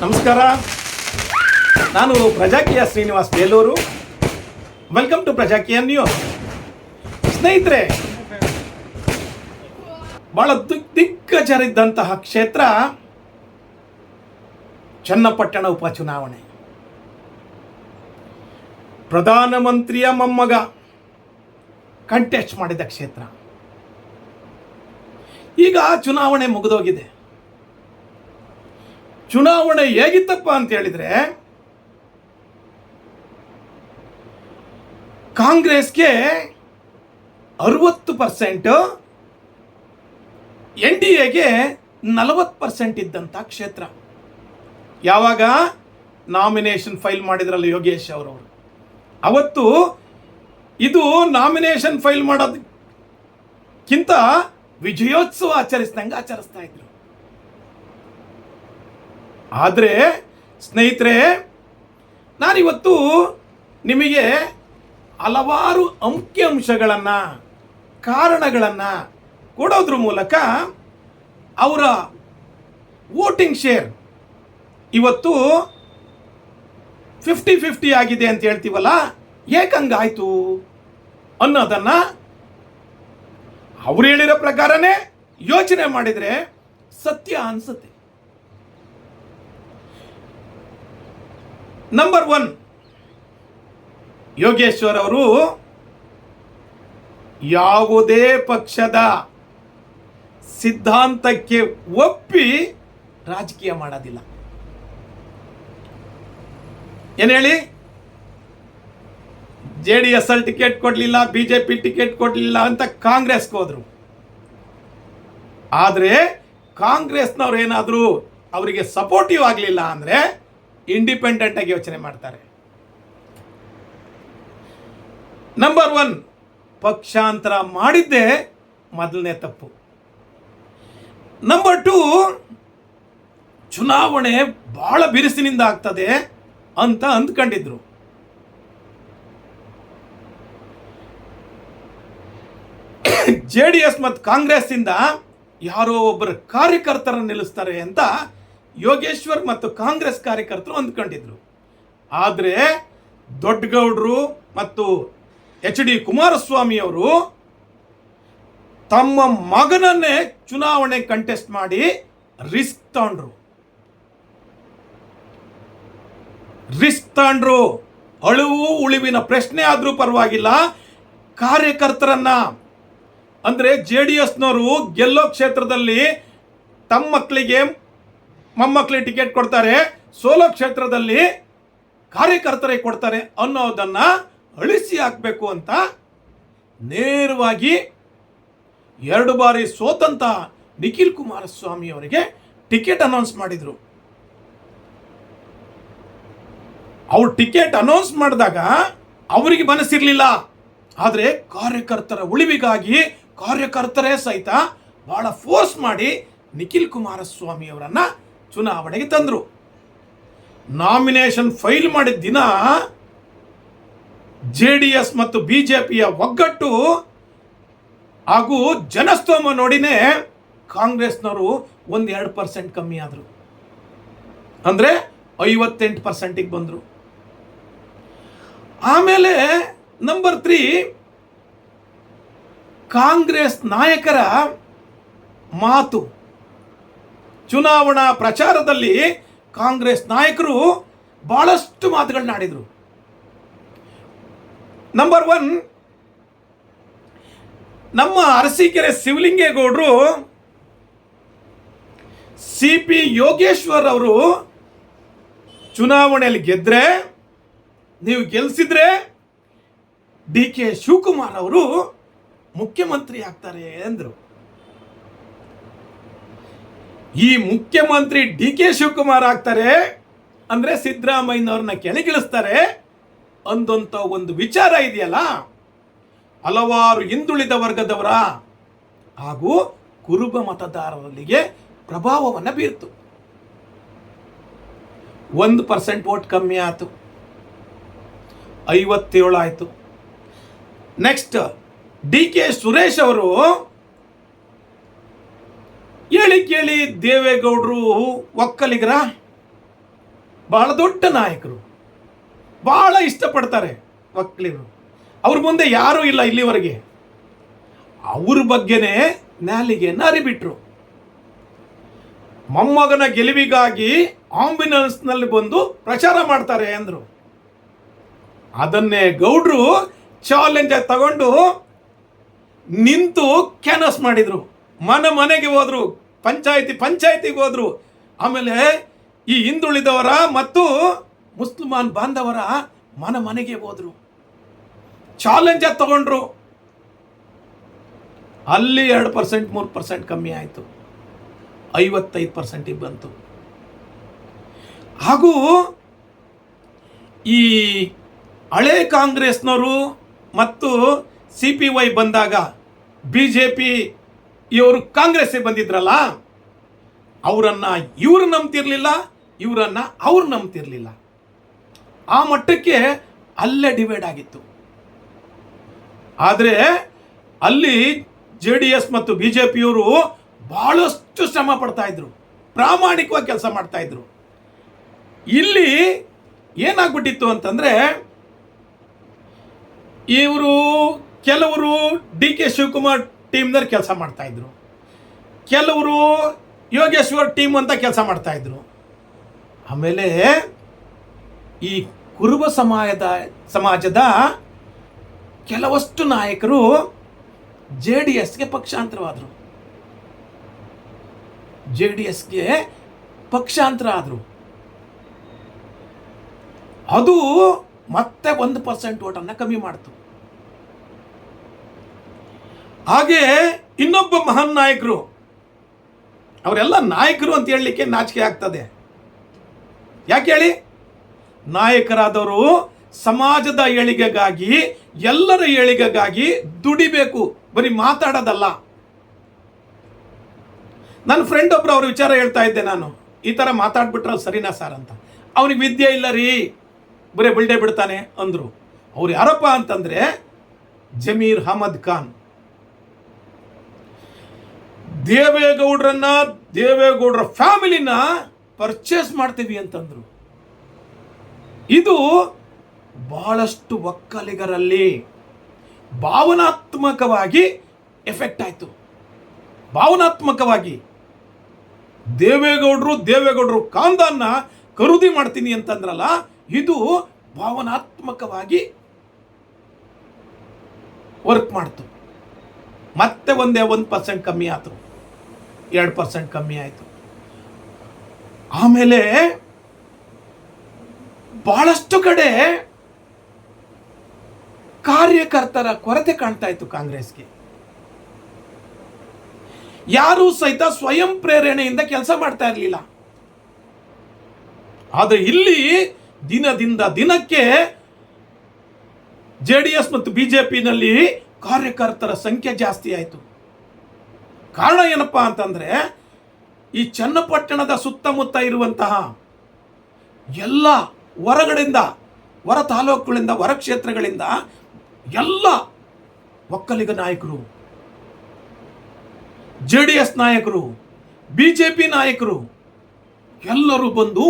ನಮಸ್ಕಾರ. ನಾನು Prajakiya Srinivas Belur. Welcome to Prajakiya news. ಸ್ನೇಹಿತರೆ, ಬಹಳ ದಿಗ್ಗಜರಿದ್ದಂತಹ ಕ್ಷೇತ್ರ ಚನ್ನಪಟ್ಟಣ ಉಪಚುನಾವಣೆ. ಪ್ರಧಾನಮಂತ್ರಿಯ ಮೊಮ್ಮಗ ಕಂಟೆಸ್ಟ್ ಮಾಡಿದ ಕ್ಷೇತ್ರ. ಈಗ ಚುನಾವಣೆ ಮುಗಿದೋಗಿದೆ. ಚುನಾವಣೆ ಹೇಗಿತ್ತಪ್ಪ ಅಂತ ಹೇಳಿದ್ರೆ, ಕಾಂಗ್ರೆಸ್ಗೆ 60%, NDAಗೆ 40% ಇದ್ದಂಥ ಕ್ಷೇತ್ರ. ಯಾವಾಗ ನಾಮಿನೇಷನ್ ಫೈಲ್ ಮಾಡಿದ್ರಲ್ಲ ಯೋಗೇಶ್ ಅವರು, ಅವತ್ತು ಇದು ನಾಮಿನೇಷನ್ ಫೈಲ್ ಮಾಡೋದಕ್ಕಿಂತ ವಿಜಯೋತ್ಸವ ಆಚರಿಸಿದಂಗೆ ಆಚರಿಸ್ತಾ ಇದ್ರು. ಆದರೆ ಸ್ನೇಹಿತರೆ, ನಾನಿವತ್ತು ನಿಮಗೆ ಹಲವಾರು ಅಂಕಿಅಂಶಗಳನ್ನು, ಕಾರಣಗಳನ್ನು ಕೊಡೋದ್ರ ಮೂಲಕ ಅವರ ವೋಟಿಂಗ್ ಶೇರ್ ಇವತ್ತು 50-50 ಆಗಿದೆ ಅಂತ ಹೇಳ್ತೀವಲ್ಲ, ಏಕಂಗಾಯ್ತು ಅನ್ನೋದನ್ನು ಅವ್ರು ಹೇಳಿರೋ ಪ್ರಕಾರನೇ ಯೋಚನೆ ಮಾಡಿದರೆ ಸತ್ಯ ಅನಿಸುತ್ತೆ. ನಂಬರ್ 1, ಯೋಗೇಶ್ವರ್ ಅವರು ಯಾವುದೇ ಪಕ್ಷದ ಸಿದ್ಧಾಂತಕ್ಕೆ ಒಪ್ಪಿ ರಾಜಕೀಯ ಮಾಡೋದಿಲ್ಲ. ಏನು ಹೇಳಿ, JDS ಅಲ್ಲಿ ಟಿಕೆಟ್ ಕೊಡಲಿಲ್ಲ, BJP ಟಿಕೆಟ್ ಕೊಡಲಿಲ್ಲ ಅಂತ ಕಾಂಗ್ರೆಸ್ಗೆ ಹೋದ್ರು. ಆದರೆ ಕಾಂಗ್ರೆಸ್ನವ್ರು ಏನಾದರೂ ಅವರಿಗೆ ಸಪೋರ್ಟಿವ್ ಆಗಲಿಲ್ಲ ಅಂದರೆ ಇಂಡಿಪೆಂಡೆಂಟ್ ಆಗಿ ಯೋಚನೆ ಮಾಡ್ತಾರೆ. ನಂಬರ್ 1, ಪಕ್ಷಾಂತರ ಮಾಡಿದ್ದೇ ಮೊದಲನೇ ತಪ್ಪು. ನಂಬರ್ 2, ಚುನಾವಣೆ ಬಹಳ ಬಿರುಸಿನಿಂದ ಆಗ್ತದೆ ಅಂತ ಅಂದ್ಕೊಂಡಿದ್ರು. JDS ಮತ್ತು ಕಾಂಗ್ರೆಸ್ ಇಂದ ಯಾರೋ ಒಬ್ಬರು ಕಾರ್ಯಕರ್ತರನ್ನು ನಿಲ್ಲಿಸ್ತಾರೆ ಅಂತ ಯೋಗೇಶ್ವರ್ ಮತ್ತು ಕಾಂಗ್ರೆಸ್ ಕಾರ್ಯಕರ್ತರು ಅಂದ್ಕೊಂಡಿದ್ರು. ಆದರೆ ದೊಡ್ಡಗೌಡರು ಮತ್ತು HD ಕುಮಾರಸ್ವಾಮಿ ಅವರು ತಮ್ಮ ಮಗನನ್ನೇ ಚುನಾವಣೆ ಕಂಟೆಸ್ಟ್ ಮಾಡಿ ರಿಸ್ಕ್ ತಗೊಂಡ್ರು. ಅಳುವು ಉಳಿವಿನ ಪ್ರಶ್ನೆ ಆದರೂ ಪರವಾಗಿಲ್ಲ, ಕಾರ್ಯಕರ್ತರನ್ನ, ಅಂದರೆ JDSನವರು ಗೆಲ್ಲೋ ಕ್ಷೇತ್ರದಲ್ಲಿ ತಮ್ಮ ಮಕ್ಕಳಿಗೆ ಮೊಮ್ಮಕ್ಕಳಿಗೆ ಟಿಕೆಟ್ ಕೊಡ್ತಾರೆ, ಸೋಲೋ ಕ್ಷೇತ್ರದಲ್ಲಿ ಕಾರ್ಯಕರ್ತರಿಗೆ ಕೊಡ್ತಾರೆ ಅನ್ನೋದನ್ನು ಅಳಿಸಿ ಹಾಕಬೇಕು ಅಂತ ನೇರವಾಗಿ 2 ಬಾರಿ ಸೋತಂತ ನಿಖಿಲ್ ಕುಮಾರಸ್ವಾಮಿ ಅವರಿಗೆ ಟಿಕೆಟ್ ಅನೌನ್ಸ್ ಮಾಡಿದರು. ಅವ್ರು ಟಿಕೆಟ್ ಅನೌನ್ಸ್ ಮಾಡಿದಾಗ ಅವರಿಗೆ ಮನಸ್ಸಿರಲಿಲ್ಲ. ಆದರೆ ಕಾರ್ಯಕರ್ತರ ಉಳಿವಿಗಾಗಿ ಕಾರ್ಯಕರ್ತರೇ ಸಹಿತ ಬಹಳ ಫೋರ್ಸ್ ಮಾಡಿ ನಿಖಿಲ್ ಕುಮಾರಸ್ವಾಮಿ ಅವರನ್ನು ಚುನಾವಣೆಗೆ ತಂದರು. ನಾಮಿನೇಷನ್ ಫೈಲ್ ಮಾಡಿದ ದಿನ JDS ಮತ್ತು BJPಯ ಒಗ್ಗಟ್ಟು ಹಾಗೂ ಜನಸ್ತೋಮ ನೋಡಿನೇ ಕಾಂಗ್ರೆಸ್ನವರು 1-2% ಕಮ್ಮಿ ಆದರು. ಅಂದರೆ 58%ಗೆ ಬಂದರು. ಆಮೇಲೆ ನಂಬರ್ 3, ಕಾಂಗ್ರೆಸ್ ನಾಯಕರ ಮಾತು. ಚುನಾವಣಾ ಪ್ರಚಾರದಲ್ಲಿ ಕಾಂಗ್ರೆಸ್ ನಾಯಕರು ಬಹಳಷ್ಟು ಮಾತುಗಳನ್ನಾಡಿದರು. ನಂಬರ್ 1, ನಮ್ಮ ಅರಸೀಕೆರೆ ಶಿವಲಿಂಗೇಗೌಡರು CP ಯೋಗೇಶ್ವರ್ ಅವರು ಚುನಾವಣೆಯಲ್ಲಿ ಗೆದ್ರೆ, ನೀವು ಗೆಲ್ಲಿಸಿದ್ರೆ DK ಶಿವಕುಮಾರ್ ಅವರು ಮುಖ್ಯಮಂತ್ರಿ ಆಗ್ತಾರೆ ಎಂದರು. ಈ ಮುಖ್ಯಮಂತ್ರಿ DK ಶಿವಕುಮಾರ್ ಆಗ್ತಾರೆ ಅಂದರೆ ಸಿದ್ದರಾಮಯ್ಯನವ್ರನ್ನ ಕೆಳಗಿಳಿಸ್ತಾರೆ ಅಂದಂಥ ಒಂದು ವಿಚಾರ ಇದೆಯಲ್ಲ, ಹಲವಾರು ಹಿಂದುಳಿದ ವರ್ಗದವರ ಹಾಗೂ ಕುರುಬ ಮತದಾರರಿಗೆ ಪ್ರಭಾವವನ್ನು ಬೀರ್ತು. 1% ವೋಟ್ ಕಮ್ಮಿ ಆಯಿತು, 57 ಆಯಿತು. ನೆಕ್ಸ್ಟ್ DK ಸುರೇಶ್ ಅವರು ಹೇಳಿ ಕೇಳಿ ದೇವೇಗೌಡರು ಒಕ್ಕಲಿಗರ ಬಹಳ ದೊಡ್ಡ ನಾಯಕರು, ಬಹಳ ಇಷ್ಟಪಡ್ತಾರೆ ಒಕ್ಕಲಿಗರು. ಅವ್ರ ಮುಂದೆ ಯಾರೂ ಇಲ್ಲ ಇಲ್ಲಿವರೆಗೆ. ಅವ್ರ ಬಗ್ಗೆನೇ ನಾಲಿಗೆಯನ್ನು ಅರಿಬಿಟ್ರು. ಮೊಮ್ಮಗನ ಗೆಲುವಿಗಾಗಿ ಆಂಬ್ಯುಲೆನ್ಸ್ನಲ್ಲಿ ಬಂದು ಪ್ರಚಾರ ಮಾಡ್ತಾರೆ ಅಂದರು. ಅದನ್ನೇ ಗೌಡ್ರು ಚಾಲೆಂಜ್ ತಗೊಂಡು ನಿಂತು ಕ್ಯಾನಸ್ ಮಾಡಿದರು. ಮನೆಗೆ ಹೋದರು, ಪಂಚಾಯತಿಗೆ ಹೋದರು. ಆಮೇಲೆ ಈ ಹಿಂದುಳಿದವರ ಮತ್ತು ಮುಸ್ಲಿಮಾನ್ ಬಾಂಧವರ ಮನೆಗೆ ಹೋದರು, ಚಾಲೆಂಜ್ ತಗೊಂಡ್ರು. ಅಲ್ಲಿ 2% 3% ಕಮ್ಮಿ ಆಯಿತು, 55% ಬಂತು. ಹಾಗೂ ಈ ಹಳೆ ಕಾಂಗ್ರೆಸ್ನವರು ಮತ್ತು CPY ಬಂದಾಗ BJP ಇವರು ಕಾಂಗ್ರೆಸ್ಗೆ ಬಂದಿದ್ರಲ್ಲ, ಅವರನ್ನು ಇವರು ನಂಬ್ತಿರ್ಲಿಲ್ಲ, ಇವರನ್ನು ಅವ್ರು ನಂಬ್ತಿರ್ಲಿಲ್ಲ. ಆ ಮಟ್ಟಕ್ಕೆ ಅಲ್ಲೇ ಡಿವೈಡ್ ಆಗಿತ್ತು. ಆದರೆ ಅಲ್ಲಿ JDS ಮತ್ತು BJPಯವರು ಬಹಳಷ್ಟು ಶ್ರಮ ಪಡ್ತಾ ಇದ್ರು, ಪ್ರಾಮಾಣಿಕವಾಗಿ ಕೆಲಸ ಮಾಡ್ತಾ ಇದ್ರು. ಇಲ್ಲಿ ಏನಾಗ್ಬಿಟ್ಟಿತ್ತು ಅಂತಂದರೆ, ಕೆಲವರು DK ಶಿವಕುಮಾರ್ ಟೀಮ್ನಲ್ಲಿ ಕೆಲಸ ಮಾಡ್ತಾ ಇದ್ರು, ಕೆಲವರು ಯೋಗೇಶ್ವರ್ ಟೀಮ್ ಅಂತ ಕೆಲಸ ಮಾಡ್ತಾ ಇದ್ರು. ಆಮೇಲೆ ಈ ಕುರುಬ ಸಮಾಜದ ಕೆಲವಷ್ಟು ನಾಯಕರು JDSಗೆ ಪಕ್ಷಾಂತರವಾದರು, JDSಗೆ ಪಕ್ಷಾಂತರ ಆದರು. ಅದು ಮತ್ತೆ 1% ಓಟನ್ನು ಕಮ್ಮಿ ಮಾಡ್ತು. ಹಾಗೆ ಇನ್ನೊಬ್ಬ ಮಹಾನ್ ನಾಯಕರು, ಅವರೆಲ್ಲ ನಾಯಕರು ಅಂತ ಹೇಳಲಿಕ್ಕೆ ನಾಚಿಕೆ ಆಗ್ತದೆ. ಯಾಕೆ ಹೇಳಿ? ನಾಯಕರಾದವರು ಸಮಾಜದ ಏಳಿಗೆಗಾಗಿ, ಎಲ್ಲರ ಏಳಿಗೆಗಾಗಿ ದುಡಿಬೇಕು, ಬರೀ ಮಾತಾಡೋದಲ್ಲ. ನನ್ನ ಫ್ರೆಂಡ್ ಒಬ್ರು ಅವ್ರ ವಿಚಾರ ಹೇಳ್ತಾ ಇದ್ದೆ ನಾನು, ಈ ಥರ ಮಾತಾಡ್ಬಿಟ್ರೆ ಸರಿನಾ ಸರ್ ಅಂತ. ಅವನಿಗೆ ವಿದ್ಯೆ ಇಲ್ಲ ರೀ, ಬರೀ ಬಿಲ್ಡೆ ಬಿಡ್ತಾನೆ ಅಂದರು. ಅವ್ರು ಯಾರಪ್ಪ ಅಂತಂದರೆ ಜಮೀರ್ ಅಹಮದ್ ಖಾನ್. ದೇವೇಗೌಡರ ಫ್ಯಾಮಿಲಿನ ಪರ್ಚೇಸ್ ಮಾಡ್ತೀವಿ ಅಂತಂದ್ರು. ಇದು ಬಹಳಷ್ಟು ಒಕ್ಕಲಿಗರಲ್ಲಿ ಭಾವನಾತ್ಮಕವಾಗಿ ಎಫೆಕ್ಟ್ ಆಯಿತು. ಭಾವನಾತ್ಮಕವಾಗಿ ದೇವೇಗೌಡರು ಕಾಂದಾನ್ನ ಖರೀದಿ ಮಾಡ್ತೀನಿ ಅಂತಂದ್ರಲ್ಲ, ಇದು ಭಾವನಾತ್ಮಕವಾಗಿ ವರ್ಕ್ ಮಾಡ್ತು. ಮತ್ತೆ 1% ಕಮ್ಮಿ ಆಯಿತು, 2% ಕಮ್ಮಿ ಆಯಿತು. ಆಮೇಲೆ ಬಹಳಷ್ಟು ಕಡೆ ಕಾರ್ಯಕರ್ತರ ಕೊರತೆ ಕಾಣ್ತಾ ಇತ್ತು ಕಾಂಗ್ರೆಸ್ಗೆ. ಯಾರೂ ಸಹಿತ ಸ್ವಯಂ ಪ್ರೇರಣೆಯಿಂದ ಕೆಲಸ ಮಾಡ್ತಾ ಇರಲಿಲ್ಲ. ಆದರೆ ಇಲ್ಲಿ ದಿನದಿಂದ ದಿನಕ್ಕೆ JDS ಮತ್ತು BJPನಲ್ಲಿ ಕಾರ್ಯಕರ್ತರ ಸಂಖ್ಯೆ ಜಾಸ್ತಿ ಆಯಿತು. ಕಾರಣ ಏನಪ್ಪ ಅಂತಂದರೆ, ಈ ಚನ್ನಪಟ್ಟಣದ ಸುತ್ತಮುತ್ತ ಇರುವಂತಹ ಎಲ್ಲ ಹೊರಗಡೆಯಿಂದ, ಹೊರ ತಾಲೂಕುಗಳಿಂದ, ಹೊರ ಕ್ಷೇತ್ರಗಳಿಂದ ಎಲ್ಲ ಒಕ್ಕಲಿಗ ನಾಯಕರು, JDS ನಾಯಕರು, BJP ನಾಯಕರು ಎಲ್ಲರೂ ಬಂದು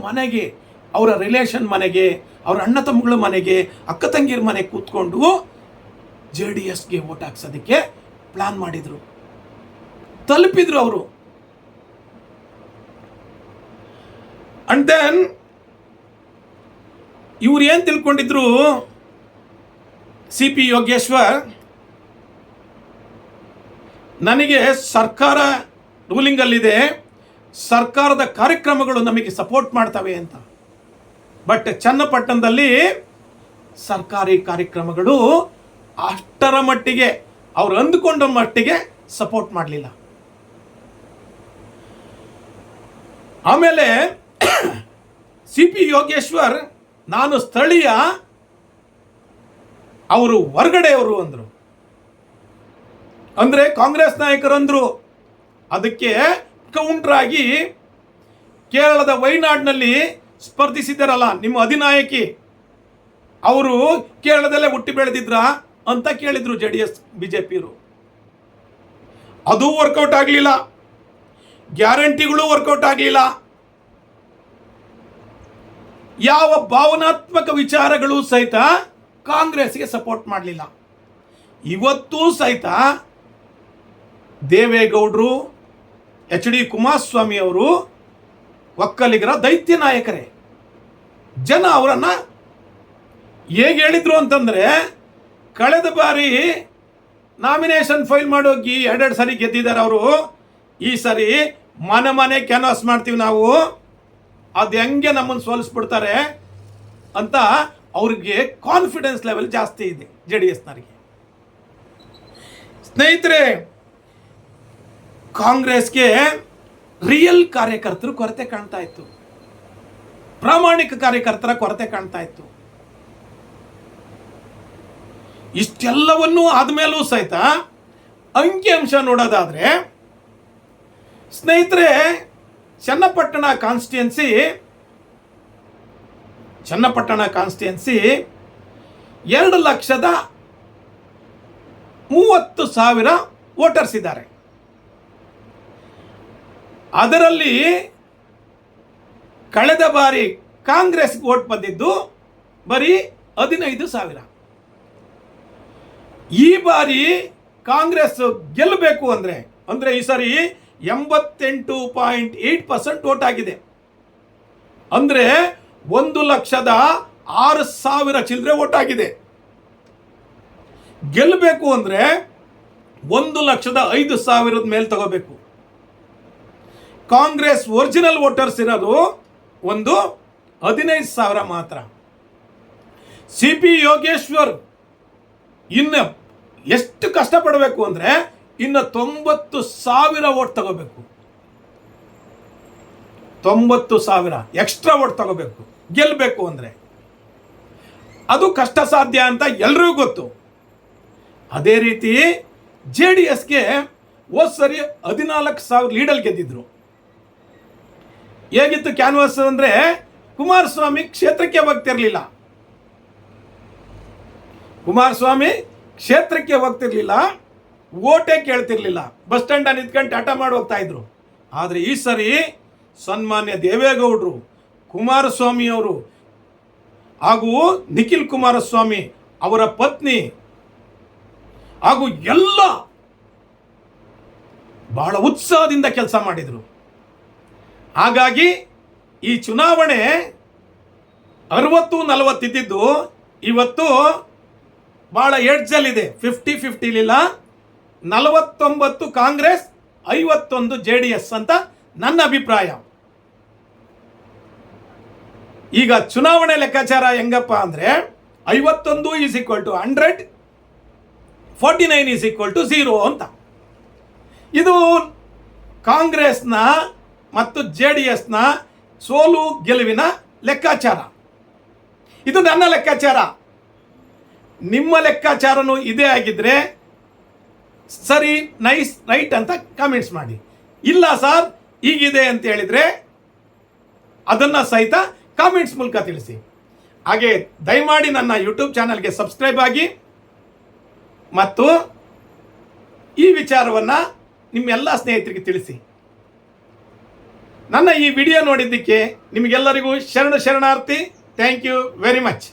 ಮನೆಗೆ, ಅವರ ರಿಲೇಷನ್ ಮನೆಗೆ, ಅವರ ಅಣ್ಣ ತಮ್ಮಗಳ ಮನೆಗೆ, ಅಕ್ಕ ತಂಗಿರ ಮನೆಗೆ ಕೂತ್ಕೊಂಡು JDSಗೆ ವೋಟ್ ಹಾಕ್ಸೋದಕ್ಕೆ ಪ್ಲಾನ್ ಮಾಡಿದರು, ತಲುಪಿದ್ರು ಅವರು. ಅಂಡ್ ದೆನ್ ಇವ್ರು ಏನು ತಿಳ್ಕೊಂಡಿದ್ರು, CP ಯೋಗೇಶ್ವರ್ ನನಗೆ ಸರ್ಕಾರ ರೂಲಿಂಗಲ್ಲಿದೆ, ಸರ್ಕಾರದ ಕಾರ್ಯಕ್ರಮಗಳು ನಮಗೆ ಸಪೋರ್ಟ್ ಮಾಡ್ತವೆ ಅಂತ. ಬಟ್ ಚನ್ನಪಟ್ಟಣದಲ್ಲಿ ಸರ್ಕಾರಿ ಕಾರ್ಯಕ್ರಮಗಳು ಅಷ್ಟರ ಮಟ್ಟಿಗೆ, ಅವ್ರು ಅಂದುಕೊಂಡ ಮಟ್ಟಿಗೆ ಸಪೋರ್ಟ್ ಮಾಡಲಿಲ್ಲ. ಆಮೇಲೆ CP ಯೋಗೇಶ್ವರ್ ನಾನು ಸ್ಥಳೀಯ, ಅವರು ಹೊರಗಡೆಯವರು ಅಂದರು. ಅಂದರೆ ಕಾಂಗ್ರೆಸ್ ನಾಯಕರಂದರು. ಅದಕ್ಕೆ ಕೌಂಟರ್ ಆಗಿ ಕೇರಳದ ವೈನಾಡ್ನಲ್ಲಿ ಸ್ಪರ್ಧಿಸಿದ್ದಾರಲ್ಲ ನಿಮ್ಮ ಅಧಿನಾಯಕಿ, ಅವರು ಕೇರಳದಲ್ಲೇ ಹುಟ್ಟಿ ಬೆಳೆದಿದ್ರ ಅಂತ ಕೇಳಿದ್ರು JDS BJPಯವರು. ಅದು ವರ್ಕೌಟ್ ಆಗಲಿಲ್ಲ, ಗ್ಯಾರಂಟಿಗಳು ವರ್ಕೌಟ್ ಆಗಲಿಲ್ಲ. ಯಾವ ಭಾವನಾತ್ಮಕ ವಿಚಾರಗಳು ಸಹಿತ ಕಾಂಗ್ರೆಸ್ಗೆ ಸಪೋರ್ಟ್ ಮಾಡಲಿಲ್ಲ. ಇವತ್ತೂ ಸಹಿತ ದೇವೇಗೌಡರು, HD ಕುಮಾರಸ್ವಾಮಿ ಅವರು ಒಕ್ಕಲಿಗರ ದೈತ್ಯ ನಾಯಕರೇ. ಜನ ಅವರನ್ನು ಹೇಗೆ ಹೇಳಿದ್ರು ಅಂತಂದರೆ, ಕಳೆದ ಬಾರಿ ನಾಮಿನೇಷನ್ ಫೈಲ್ ಮಾಡೋಗಿ 2 ಸರಿ ಗೆದ್ದಿದ್ದಾರೆ ಅವರು. ಈ ಸರಿ ಮನೆ ಕ್ಯಾನ್ವಾಸ್ ಮಾಡ್ತೀವಿ ನಾವು, ಅದು ಹೆಂಗೆ ನಮ್ಮನ್ನು ಸೋಲಿಸ್ಬಿಡ್ತಾರೆ ಅಂತ ಅವ್ರಿಗೆ ಕಾನ್ಫಿಡೆನ್ಸ್ ಲೆವೆಲ್ ಜಾಸ್ತಿ ಇದೆ JDSನವರಿಗೆ. ಸ್ನೇಹಿತರೆ, ಕಾಂಗ್ರೆಸ್ಗೆ ರಿಯಲ್ ಕಾರ್ಯಕರ್ತರು ಕೊರತೆ ಕಾಣ್ತಾ ಇತ್ತು, ಪ್ರಾಮಾಣಿಕ ಕಾರ್ಯಕರ್ತರ ಕೊರತೆ ಕಾಣ್ತಾ ಇತ್ತು. ಇಷ್ಟೆಲ್ಲವನ್ನೂ ಆದಮೇಲೂ ಸಹಿತ ಅಂಕಿಅಂಶ ನೋಡೋದಾದ್ರೆ, ಸ್ನೇಹಿತರೆ, ಚನ್ನಪಟ್ಟಣ ಕಾನ್ಸ್ಟಿಟ್ಯೂನ್ಸಿ 2,30,000 ವೋಟರ್ಸ್ ಇದ್ದಾರೆ. ಅದರಲ್ಲಿ ಕಳೆದ ಬಾರಿ ಕಾಂಗ್ರೆಸ್ ವೋಟ್ ಬಂದಿದ್ದು ಬರೀ 15,000. ಈ ಬಾರಿ ಕಾಂಗ್ರೆಸ್ ಗೆಲ್ಲಬೇಕು ಅಂದರೆ ಈ ಸಾರಿ 88.8% ವೋಟ್ ಆಗಿದೆ. ಅಂದರೆ 1,06,000 ಚಿಲ್ಲರೆ ವೋಟ್ ಆಗಿದೆ. ಗೆಲ್ಲಬೇಕು ಅಂದರೆ 1,05,000 ಮೇಲೆ ತಗೋಬೇಕು. ಕಾಂಗ್ರೆಸ್ ಒರಿಜಿನಲ್ ವೋಟರ್ಸ್ ಇರೋದು ಒಂದು 15,000 ಮಾತ್ರ. CP ಯೋಗೇಶ್ವರ್ ಇನ್ನು ಎಷ್ಟು ಕಷ್ಟಪಡಬೇಕು ಅಂದರೆ ಇನ್ನು 90,000 ವೋಟ್ ತಗೋಬೇಕು. 90,000 ಎಕ್ಸ್ಟ್ರಾ ವೋಟ್ ತಗೋಬೇಕು ಗೆಲ್ಲಬೇಕು ಅಂದರೆ. ಅದು ಕಷ್ಟ ಸಾಧ್ಯ ಅಂತ ಎಲ್ರಿಗೂ ಗೊತ್ತು. ಅದೇ ರೀತಿ JDSಗೆ ಹೋದ ಸರಿ 14,000 ಲೀಡಲ್ಲಿ ಗೆದ್ದಿದ್ರು. ಹೇಗಿತ್ತು ಕ್ಯಾನ್ವಾಸ್ ಅಂದರೆ, ಕುಮಾರಸ್ವಾಮಿ ಕ್ಷೇತ್ರಕ್ಕೆ ಹೋಗ್ತಿರ್ಲಿಲ್ಲ, ಓಟೇ ಕೇಳ್ತಿರ್ಲಿಲ್ಲ, ಬಸ್ ಸ್ಟ್ಯಾಂಡ್ ನಿಂತ್ಕೊಂಡು ಟಾಟಾ ಮಾಡಿ ಹೋಗ್ತಾ ಇದ್ರು. ಆದರೆ ಈ ಸರಿ ಸನ್ಮಾನ್ಯ ದೇವೇಗೌಡರು, ಕುಮಾರಸ್ವಾಮಿ ಅವರು ಹಾಗೂ ನಿಖಿಲ್ ಕುಮಾರಸ್ವಾಮಿ ಅವರ ಪತ್ನಿ ಹಾಗೂ ಎಲ್ಲ ಬಹಳ ಉತ್ಸಾಹದಿಂದ ಕೆಲಸ ಮಾಡಿದರು. ಹಾಗಾಗಿ ಈ ಚುನಾವಣೆ 60-40 ಇದ್ದಿದ್ದು ಇವತ್ತು ಭಾಳ ಎಡ್ಜಲ್ಲಿದೆ. 50-50 ಇಲ್ಲ, 49 ಕಾಂಗ್ರೆಸ್, 51 JDS ಅಂತ ನನ್ನ ಅಭಿಪ್ರಾಯ. ಈಗ ಚುನಾವಣೆ ಲೆಕ್ಕಾಚಾರ ಹೆಂಗಪ್ಪ ಅಂದರೆ 51 = 100, 49 = 0 ಅಂತ. ಇದು ಕಾಂಗ್ರೆಸ್ನ ಮತ್ತು JDSನ ಸೋಲು ಗೆಲುವಿನ ಲೆಕ್ಕಾಚಾರ. ಇದು ನನ್ನ ಲೆಕ್ಕಾಚಾರ. ನಿಮ್ಮ ಲೆಕ್ಕಾಚಾರನೂ ಇದೇ ಆಗಿದ್ರೆ ಸರಿ, ನೈಸ್, ರೈಟ್ ಅಂತ ಕಾಮೆಂಟ್ಸ್ ಮಾಡಿ. ಇಲ್ಲ ಸರ್ ಹೀಗಿದೆ ಅಂತ ಹೇಳಿದರೆ ಅದನ್ನು ಸಹಿತ ಕಾಮೆಂಟ್ಸ್ ಮೂಲಕ ತಿಳಿಸಿ. ಹಾಗೆ ದಯಮಾಡಿ ನನ್ನ ಯೂಟ್ಯೂಬ್ ಚಾನಲ್ಗೆ ಸಬ್ಸ್ಕ್ರೈಬ್ ಆಗಿ ಮತ್ತು ಈ ವಿಚಾರವನ್ನು ನಿಮ್ಮೆಲ್ಲ ಸ್ನೇಹಿತರಿಗೆ ತಿಳಿಸಿ. ನನ್ನ ಈ ವಿಡಿಯೋ ನೋಡಿದ್ದಕ್ಕೆ ನಿಮಗೆಲ್ಲರಿಗೂ ಶರಣಾರ್ಥಿ. Thank you very much.